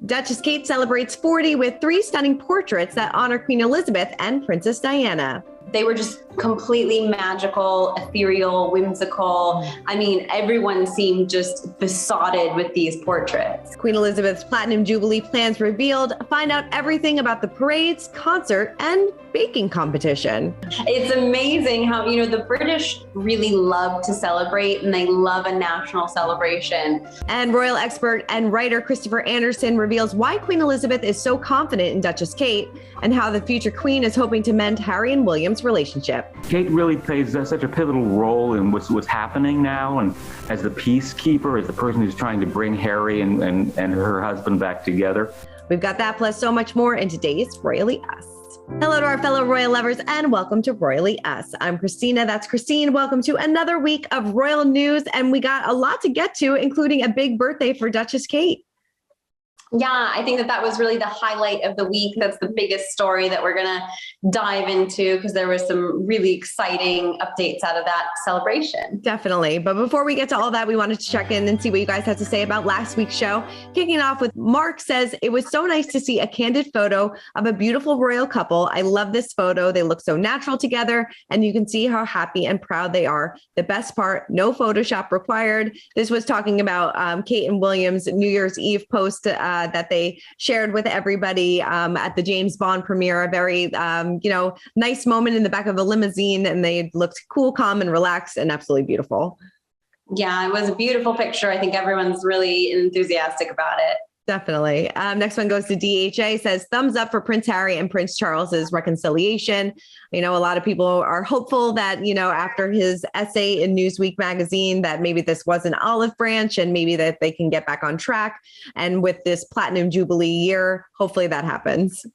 Duchess Kate celebrates 40 with 3 stunning portraits that honor Queen Elizabeth and Princess Diana. They were just completely magical, ethereal, whimsical. I mean, everyone seemed just besotted with these portraits. Queen Elizabeth's Platinum Jubilee plans revealed. Find out everything about the parades, concert, and baking competition. It's amazing how, the British really love to celebrate and they love a national celebration. And royal expert and writer Christopher Anderson reveals why Queen Elizabeth is so confident in Duchess Kate and how the future queen is hoping to mend Harry and William's relationship. Kate really plays such a pivotal role in what's happening now, and as the peacekeeper, as the person who's trying to bring Harry and her husband back together. We've got that plus so much more in today's Royally Us. Hello to our fellow royal lovers and welcome to Royally Us. I'm Christina, that's Christine. Welcome to another week of royal news, and we got a lot to get to, including a big birthday for Duchess Kate. Yeah, I think that was really the highlight of the week. That's the biggest story that we're going to dive into because there was some really exciting updates out of that celebration. Definitely. But before we get to all that, we wanted to check in and see what you guys had to say about last week's show. Kicking off with Mark says, it was so nice to see a candid photo of a beautiful royal couple. I love this photo. They look so natural together and you can see how happy and proud they are. The best part, no Photoshop required. This was talking about Kate and William's New Year's Eve post that they shared with everybody at the James Bond premiere. A very, nice moment in the back of a limousine, and they looked cool, calm, and relaxed, and absolutely beautiful. Yeah, it was a beautiful picture. I think everyone's really enthusiastic about it. Definitely. Next one goes to DHA, says thumbs up for Prince Harry and Prince Charles's reconciliation. A lot of people are hopeful that, after his essay in Newsweek magazine, that maybe this was an olive branch and maybe that they can get back on track. And with this Platinum Jubilee year, hopefully that happens.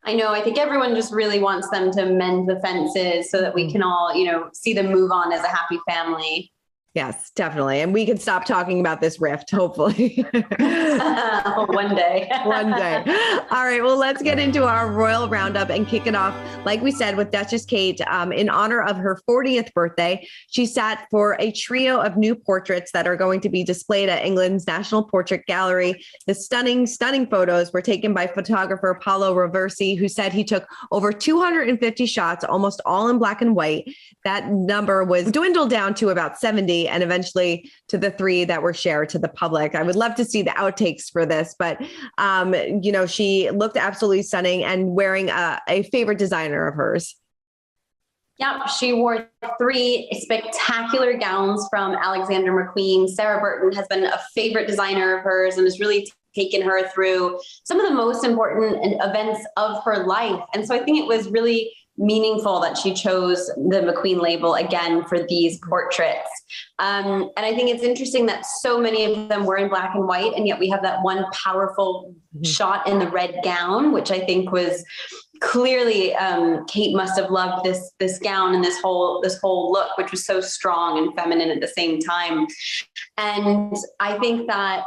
I know. I think everyone just really wants them to mend the fences so that we can all, see them move on as a happy family. Yes, definitely. And we can stop talking about this rift, hopefully. One day. One day. All right. Well, let's get into our royal roundup and kick it off, like we said, with Duchess Kate. In honor of her 40th birthday, she sat for a trio of new portraits that are going to be displayed at England's National Portrait Gallery. The stunning photos were taken by photographer Paolo Roversi, who said he took over 250 shots, almost all in black and white. That number was dwindled down to about 70. And eventually to the 3 that were shared to the public. I would love to see the outtakes for this, but, she looked absolutely stunning and wearing a favorite designer of hers. Yep, she wore 3 spectacular gowns from Alexander McQueen. Sarah Burton has been a favorite designer of hers and has really taken her through some of the most important events of her life. And so I think it was really meaningful that she chose the McQueen label again for these portraits. And I think it's interesting that so many of them were in black and white, and yet we have that one powerful shot in the red gown, which I think was clearly Kate must have loved this gown and this whole look, which was so strong and feminine at the same time. And I think that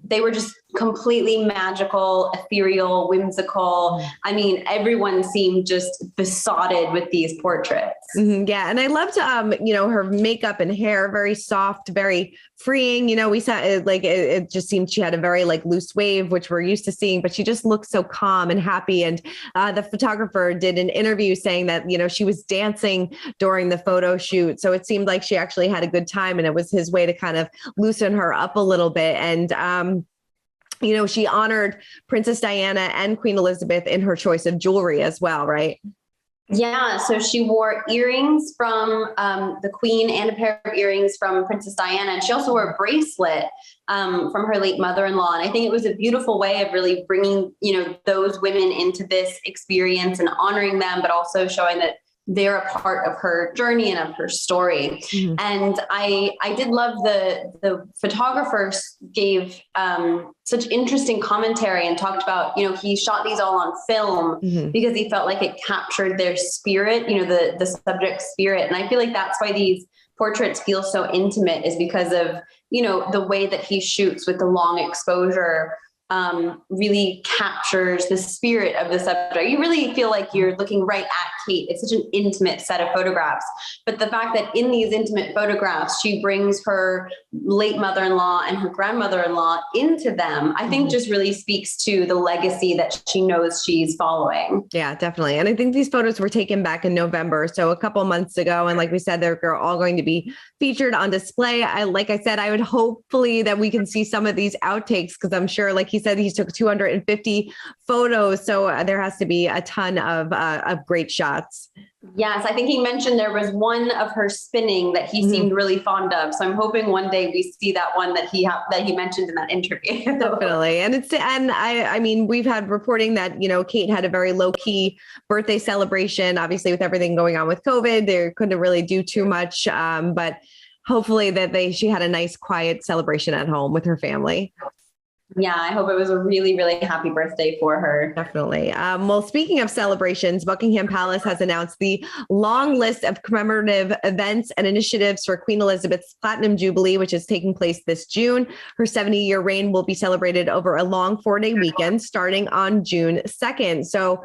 they were just completely magical, ethereal, whimsical. I mean, everyone seemed just besotted with these portraits. Mm-hmm, yeah. And I loved, her makeup and hair, very soft, very freeing. We saw it just seemed she had a very loose wave, which we're used to seeing, but she just looked so calm and happy. And the photographer did an interview saying that, she was dancing during the photo shoot. So it seemed like she actually had a good time, and it was his way to kind of loosen her up a little bit. And, she honored Princess Diana and Queen Elizabeth in her choice of jewelry as well, right? Yeah, so she wore earrings from the Queen and a pair of earrings from Princess Diana. And she also wore a bracelet from her late mother-in-law. And I think it was a beautiful way of really bringing, those women into this experience and honoring them, but also showing that they're a part of her journey and of her story. Mm-hmm. And I did love the photographers gave such interesting commentary and talked about, he shot these all on film because he felt like it captured their spirit, the subject's spirit. And I feel like that's why these portraits feel so intimate, is because of, the way that he shoots with the long exposure really captures the spirit of the subject. You really feel like you're looking right at Kate. It's such an intimate set of photographs. But the fact that in these intimate photographs, she brings her late mother-in-law and her grandmother-in-law into them, I think just really speaks to the legacy that she knows she's following. Yeah, definitely. And I think these photos were taken back in November, so a couple months ago. And like we said, they're all going to be featured on display. Like I said, I would hopefully that we can see some of these outtakes, because I'm sure, like he said, he took 250 photos. So there has to be a ton of great shots. Yes, I think he mentioned there was one of her spinning that he seemed really fond of. So I'm hoping one day we see that one that he mentioned in that interview. Definitely. And I mean, we've had reporting that, Kate had a very low key birthday celebration. Obviously, with everything going on with COVID, they couldn't really do too much. But hopefully that she had a nice, quiet celebration at home with her family. Yeah, I hope it was a really, really happy birthday for her. Definitely. Well, speaking of celebrations, Buckingham Palace has announced the long list of commemorative events and initiatives for Queen Elizabeth's Platinum Jubilee, which is taking place this June. Her 70-year reign will be celebrated over a long 4-day weekend starting on June 2nd. So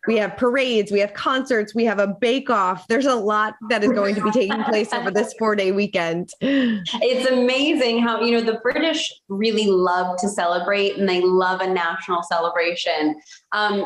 we have parades, we have concerts, we have a bake-off. There's a lot that is going to be taking place over this 4-day weekend. It's amazing how, the British really love to celebrate, and they love a national celebration.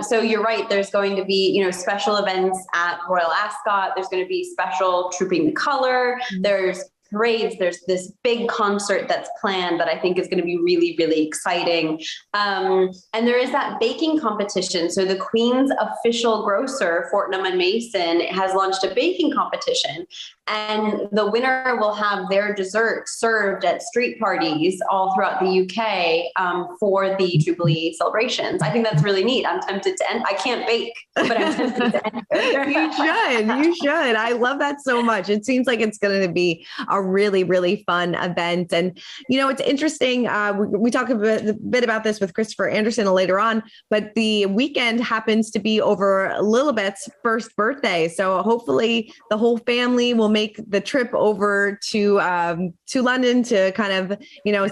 So you're right. There's going to be, special events at Royal Ascot. There's going to be special Trooping the Colour. There's parades. There's this big concert that's planned that I think is going to be really, really exciting. And there is that baking competition. So the Queen's official grocer, Fortnum and Mason, has launched a baking competition. And the winner will have their dessert served at street parties all throughout the UK for the Jubilee celebrations. I think that's really neat. I'm tempted to enter. I can't bake, but I'm tempted to enter. You should. I love that so much. It seems like it's going to be a really, really fun event. And, it's interesting. We talk a bit about this with Christopher Anderson later on, but the weekend happens to be over Lilibet's first birthday. So hopefully the whole family will make the trip over to London to kind of,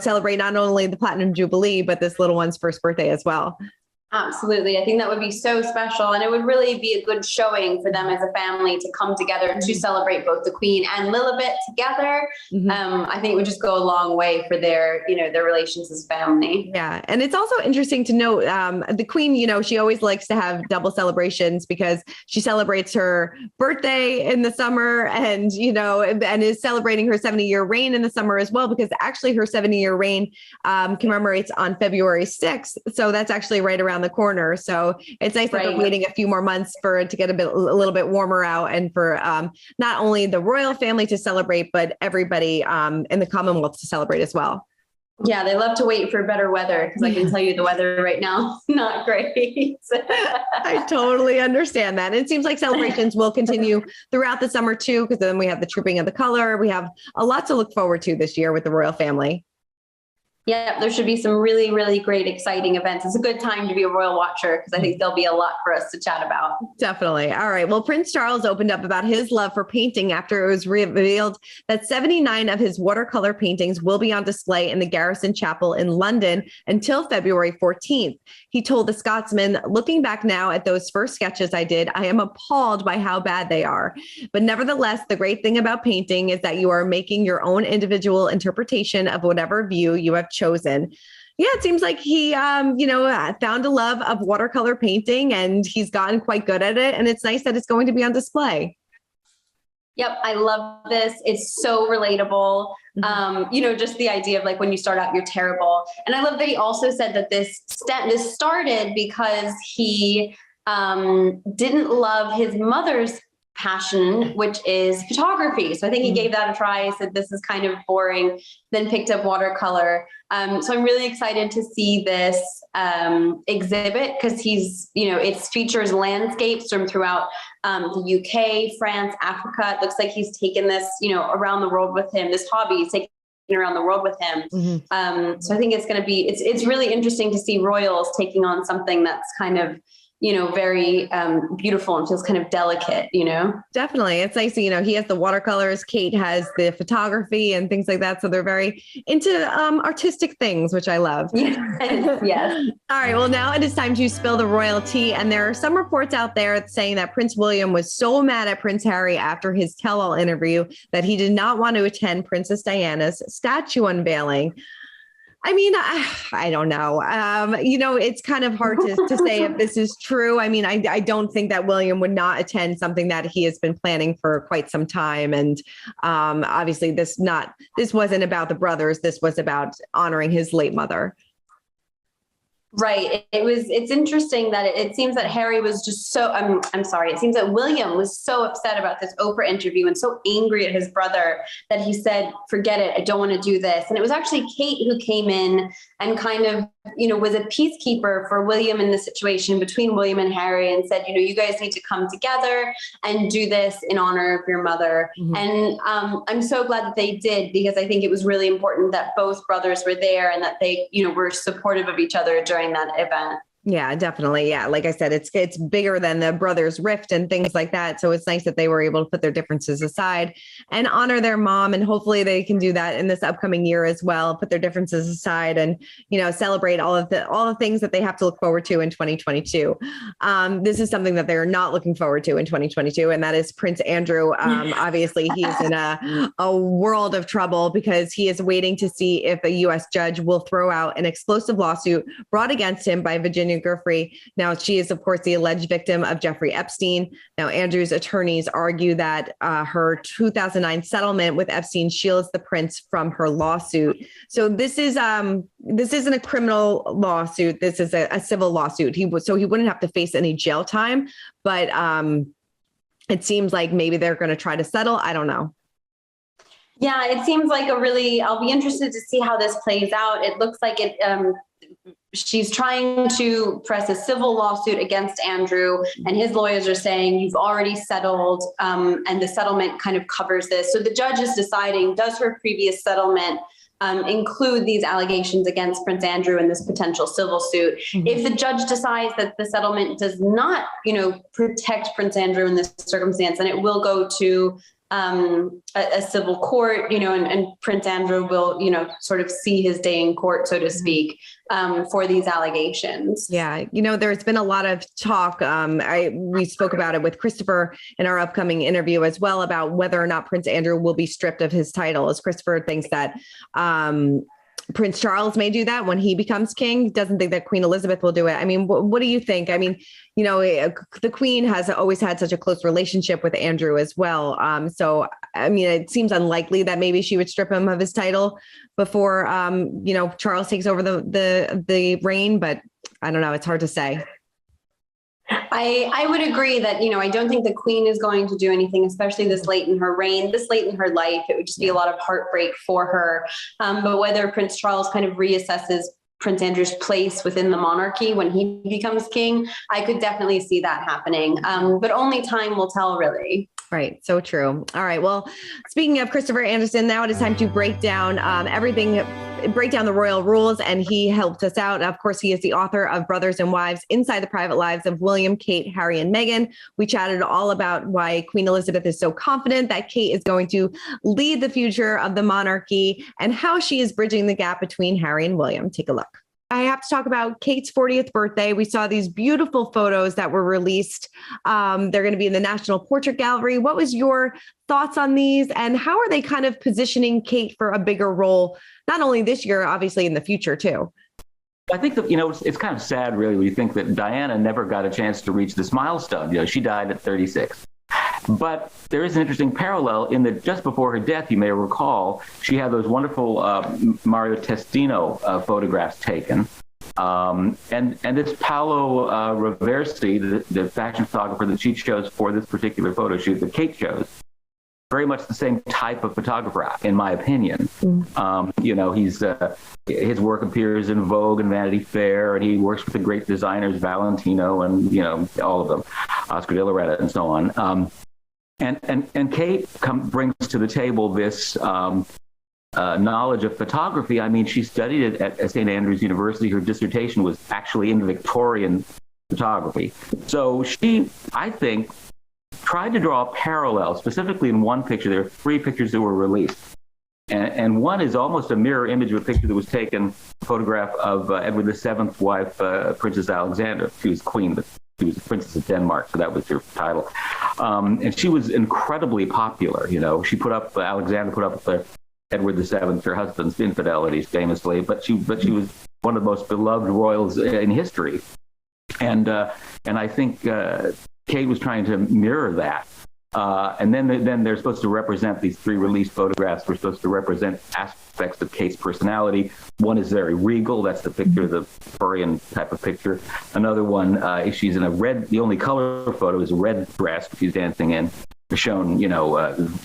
celebrate not only the Platinum Jubilee, but this little one's first birthday as well. Absolutely. I think that would be so special. And it would really be a good showing for them as a family to come together to celebrate both the Queen and Lilibet together. I think it would just go a long way for their relations as family. Yeah. And it's also interesting to note the Queen, she always likes to have double celebrations because she celebrates her birthday in the summer and, and is celebrating her 70-year reign in the summer as well, because actually her 70-year reign commemorates on February 6th. So that's actually right around the corner. So it's nice that they're waiting a few more months for it to get a little bit warmer out, and for not only the royal family to celebrate, but everybody in the Commonwealth to celebrate as well. Yeah, they love to wait for better weather, because I can tell you the weather right now, not great. I totally understand that. And it seems like celebrations will continue throughout the summer too, because then we have the Trooping of the Colour. We have a lot to look forward to this year with the royal family. Yeah, there should be some really, really great, exciting events. It's a good time to be a royal watcher, because I think there'll be a lot for us to chat about. Definitely. All right. Well, Prince Charles opened up about his love for painting after it was revealed that 79 of his watercolor paintings will be on display in the Garrison Chapel in London until February 14th. He told the Scotsman, "Looking back now at those first sketches I did, I am appalled by how bad they are. But nevertheless, the great thing about painting is that you are making your own individual interpretation of whatever view you have chosen." Yeah, it seems like he, found a love of watercolor painting, and he's gotten quite good at it. And it's nice that it's going to be on display. Yep, I love this. It's so relatable. Just the idea of like when you start out, you're terrible. And I love that he also said that this started because he didn't love his mother's passion, which is photography. So I think he gave that a try. He said, this is kind of boring, then picked up watercolor. So I'm really excited to see this exhibit, because it features landscapes from throughout the UK, France, Africa. It looks like he's taken this, around the world with him. This hobby he's taken around the world with him. So I think it's going to be, it's really interesting to see royals taking on something that's kind of very beautiful and feels kind of delicate, Definitely. It's nice. He has the watercolors, Kate has the photography and things like that. So they're very into artistic things, which I love. Yes. All right. Well, now it is time to spill the royal tea. And there are some reports out there saying that Prince William was so mad at Prince Harry after his tell-all interview that he did not want to attend Princess Diana's statue unveiling. I mean, I don't know. It's kind of hard to say if this is true. I mean, I don't think that William would not attend something that he has been planning for quite some time. And obviously this wasn't about the brothers. This was about honoring his late mother. Right. It's interesting that it seems that Harry was just so, I'm sorry. It seems that William was so upset about this Oprah interview and so angry at his brother that he said, forget it. I don't want to do this. And it was actually Kate who came in and kind of, was a peacekeeper for William in the situation between William and Harry and said, you guys need to come together and do this in honor of your mother. Mm-hmm. And I'm so glad that they did, because I think it was really important that both brothers were there and that they, were supportive of each other during that event. Yeah, definitely. Yeah. Like I said, it's bigger than the brothers' rift and things like that. So it's nice that they were able to put their differences aside and honor their mom. And hopefully they can do that in this upcoming year as well, put their differences aside and, celebrate all the things that they have to look forward to in 2022. This is something that they're not looking forward to in 2022. And that is Prince Andrew. Obviously he is in a world of trouble because he is waiting to see if a U.S. judge will throw out an explosive lawsuit brought against him by Virginia Giuffre. Now, she is, of course, the alleged victim of Jeffrey Epstein. Now, Andrew's attorneys argue that her 2009 settlement with Epstein shields the prince from her lawsuit. So this isn't a criminal lawsuit. This is a civil lawsuit. He wouldn't have to face any jail time. But it seems like maybe they're going to try to settle. I don't know. Yeah, it seems like I'll be interested to see how this plays out. It looks like she's trying to press a civil lawsuit against Andrew, and his lawyers are saying you've already settled, and the settlement kind of covers this. So the judge is deciding, does her previous settlement include these allegations against Prince Andrew in this potential civil suit? Mm-hmm. If the judge decides that the settlement does not, protect Prince Andrew in this circumstance, then it will go to a civil court, and Prince Andrew will, sort of see his day in court, so to speak, for these allegations. Yeah. There's been a lot of talk. We spoke about it with Christopher in our upcoming interview as well about whether or not Prince Andrew will be stripped of his title, as Christopher thinks that, Prince Charles may do that when he becomes king. Doesn't think that Queen Elizabeth will do it. I mean, what do you think? I mean, the Queen has always had such a close relationship with Andrew as well. So, I mean, it seems unlikely that maybe she would strip him of his title before, Charles takes over the reign. But I don't know. It's hard to say. I would agree that, I don't think the Queen is going to do anything, especially this late in her reign, this late in her life. It would just be a lot of heartbreak for her. But whether Prince Charles kind of reassesses Prince Andrew's place within the monarchy when he becomes king, I could definitely see that happening. But only time will tell, really. Right. So true. All right. Well, speaking of Christopher Anderson, now it is time to break down break down the royal rules. And he helped us out. Of course, he is the author of Brothers and Wives Inside the Private Lives of William, Kate, Harry, and Meghan. We chatted all about why Queen Elizabeth is so confident that Kate is going to lead the future of the monarchy and how she is bridging the gap between Harry and William. Take a look. I have to talk about Kate's 40th birthday. We saw these beautiful photos that were released. They're going to be in the National Portrait Gallery. What was your thoughts on these, and how are they kind of positioning Kate for a bigger role, not only this year, obviously in the future too? I think that, it's kind of sad, really, when you think that Diana never got a chance to reach this milestone. She died at 36. But there is an interesting parallel in that just before her death, you may recall, she had those wonderful Mario Testino photographs taken. And it's Paolo Roversi, the fashion photographer that she chose for this particular photo shoot that Kate chose. Very much the same type of photographer, in my opinion. He's his work appears in Vogue and Vanity Fair, and he works with the great designers Valentino and all of them, Oscar de la Renta and so on. And Kate brings to the table this knowledge of photography. I mean, she studied it at St. Andrews University. Her dissertation was actually in Victorian photography. So she, I think, tried to draw a parallel, specifically in one picture. There are 3 pictures that were released. And one is almost a mirror image of a picture that was taken, a photograph of Edward VII's wife, Princess Alexandra. She was queen, but she was the Princess of Denmark, so that was her title. And she was incredibly popular. Alexandra put up Edward VII, her husband's infidelities, famously, but she was one of the most beloved royals in history. And I think Kate was trying to mirror that. And then they're supposed to represent, these 3 released photographs were supposed to represent aspects of Kate's personality. One is very regal. That's the picture, the Florian type of picture. Another one, she's in a red, the only color photo is a red dress she's dancing in, shown,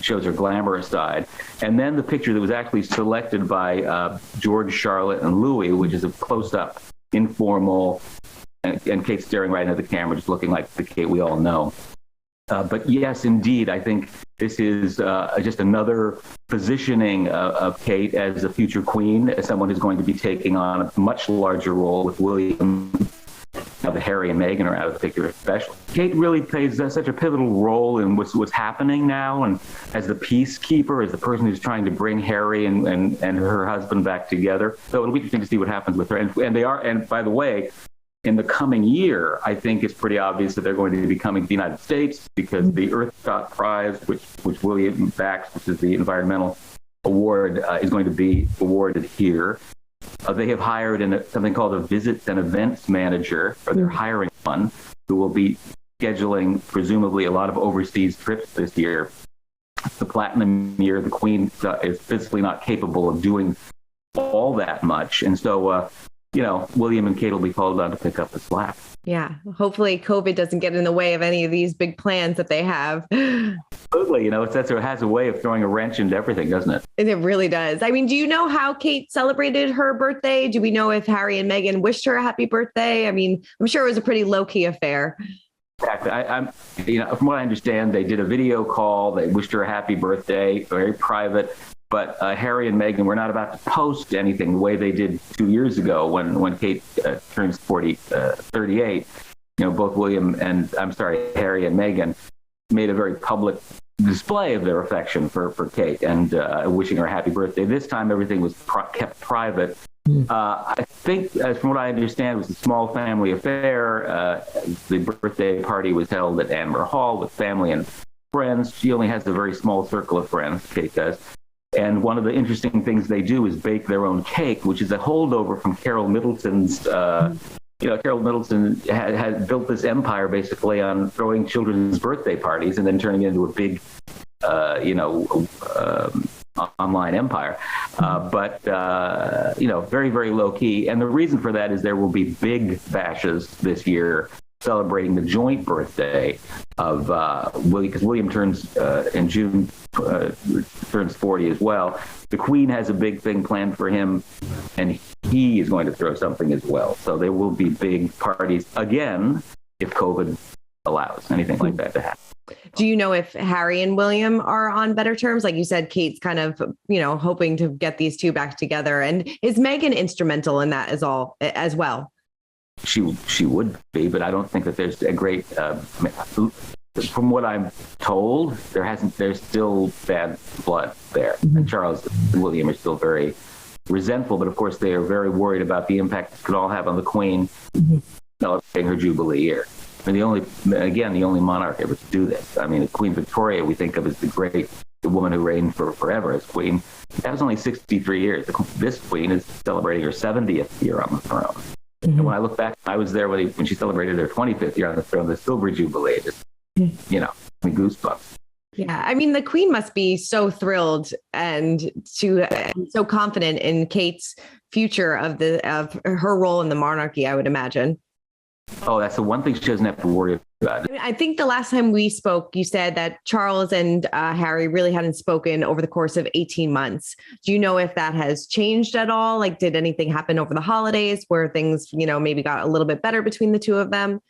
shows her glamorous side. And then the picture that was actually selected by George, Charlotte, and Louis, which is a close-up, informal, and Kate staring right into the camera, just looking like the Kate we all know. But yes, indeed, I think this is just another positioning of Kate as a future queen, as someone who's going to be taking on a much larger role with William. Now that Harry and Meghan are out of the picture, especially. Kate really plays such a pivotal role in what's happening now, and as the peacekeeper, as the person who's trying to bring Harry and her husband back together. So it'll be interesting to see what happens with her. And by the way, in the coming year, I think it's pretty obvious that they're going to be coming to the United States, because the Earthshot Prize, which William backs, which is the environmental award, is going to be awarded here. They have hired something called a visits and events manager, or they're hiring one, who will be scheduling presumably a lot of overseas trips this year. It's the platinum year. The Queen is physically not capable of doing all that much. And so, William and Kate will be called on to pick up the slack. Yeah. Hopefully COVID doesn't get in the way of any of these big plans that they have. Absolutely. It has a way of throwing a wrench into everything, doesn't it? It really does. I mean, do you know how Kate celebrated her birthday? Do we know if Harry and Meghan wished her a happy birthday? I mean, I'm sure it was a pretty low-key affair. Exactly. From what I understand, they did a video call. They wished her a happy birthday, very private. But Harry and Meghan were not about to post anything the way they did 2 years ago when Kate turns 38. Both Harry and Meghan made a very public display of their affection for Kate and wishing her a happy birthday. This time, everything was kept private. I think, from what I understand, it was a small family affair. The birthday party was held at Anmer Hall with family and friends. She only has a very small circle of friends, Kate does. And one of the interesting things they do is bake their own cake, which is a holdover from Carol Middleton's. Carol Middleton had built this empire basically on throwing children's birthday parties and then turning it into a big, online empire. But very, very low key. And the reason for that is there will be big bashes this year celebrating the joint birthday of William, because William turns in June, turns 40 as well. The Queen has a big thing planned for him, and he is going to throw something as well. So there will be big parties again if COVID allows anything like that to happen. Do you know if Harry and William are on better terms? Like you said, Kate's kind of, hoping to get these two back together. And is Meghan instrumental in that as well? She would be, but I don't think that there's a great. From what I'm told, there's still bad blood there. Mm-hmm. And Charles and William are still very resentful, but of course they are very worried about the impact this could all have on the Queen celebrating her Jubilee year. I mean, the only monarch ever to do this. I mean, Queen Victoria, we think of as the woman who reigned for forever as queen. That was only 63 years. This queen is celebrating her 70th year on the throne. Mm-hmm. And when I look back, I was there when she celebrated her 25th year on the throne, the Silver Jubilee. Just, goosebumps. Yeah, I mean, the Queen must be so thrilled and so confident in Kate's future of her role in the monarchy, I would imagine. Oh, that's the one thing she doesn't have to worry about. I think the last time we spoke, you said that Charles and Harry really hadn't spoken over the course of 18 months. Do you know if that has changed at all? Like, did anything happen over the holidays where things, maybe got a little bit better between the two of them?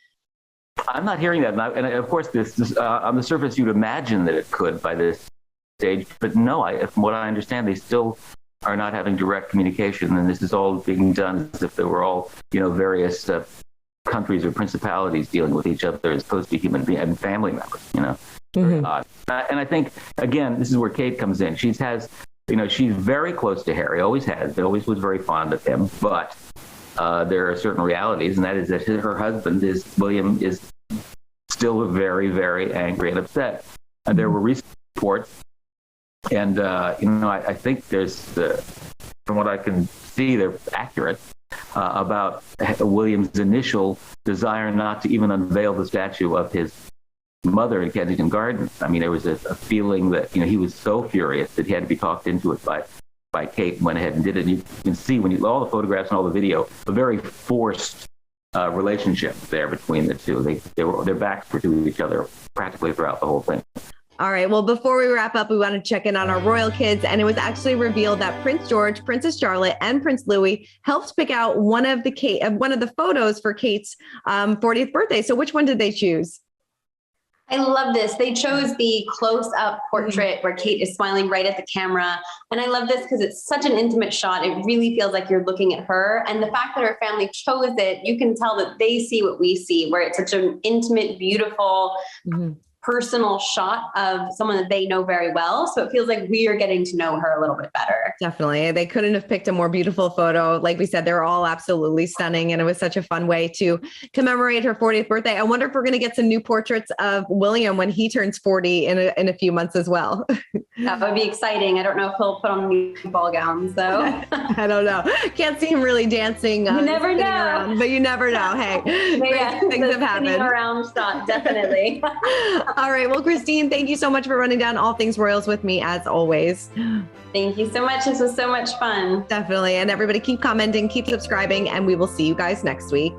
I'm not hearing that. And of course, this on the surface, you'd imagine that it could by this stage. But no, from what I understand, they still are not having direct communication. And this is all being done as if there were all, various countries or principalities dealing with each other as opposed to human beings and family members, Very odd. And I think, again, this is where Kate comes in. She's very close to Harry, always has, always was very fond of him, but there are certain realities, and that is that her husband, William, is still very, very angry and upset. And there were recent reports, and I think from what I can see, they're accurate about William's initial desire not to even unveil the statue of his mother in Kensington Gardens. I mean, there was a feeling that he was so furious that he had to be talked into it by Kate, went ahead and did it. And you can see all the photographs and all the video, a very forced relationship there between the two. Their backs were to each other practically throughout the whole thing. All right. Well, before we wrap up, we want to check in on our royal kids. And it was actually revealed that Prince George, Princess Charlotte, and Prince Louis helped pick out one of the photos for Kate's 40th birthday. So which one did they choose? I love this. They chose the close-up portrait where Kate is smiling right at the camera. And I love this because it's such an intimate shot. It really feels like you're looking at her. And the fact that her family chose it, you can tell that they see what we see, where it's such an intimate, beautiful, personal shot of someone that they know very well. So it feels like we are getting to know her a little bit better. Definitely. They couldn't have picked a more beautiful photo. Like we said, they're all absolutely stunning. And it was such a fun way to commemorate her 40th birthday. I wonder if we're going to get some new portraits of William when he turns 40 in a few months as well. That would be exciting. I don't know if he'll put on new ball gowns though. I don't know. Can't see him really dancing. You never know. Around, but you never know. Hey, things have happened. Around shot, definitely. All right. Well, Christine, thank you so much for running down all things royals with me as always. Thank you so much. This was so much fun. Definitely. And everybody keep commenting, keep subscribing, and we will see you guys next week.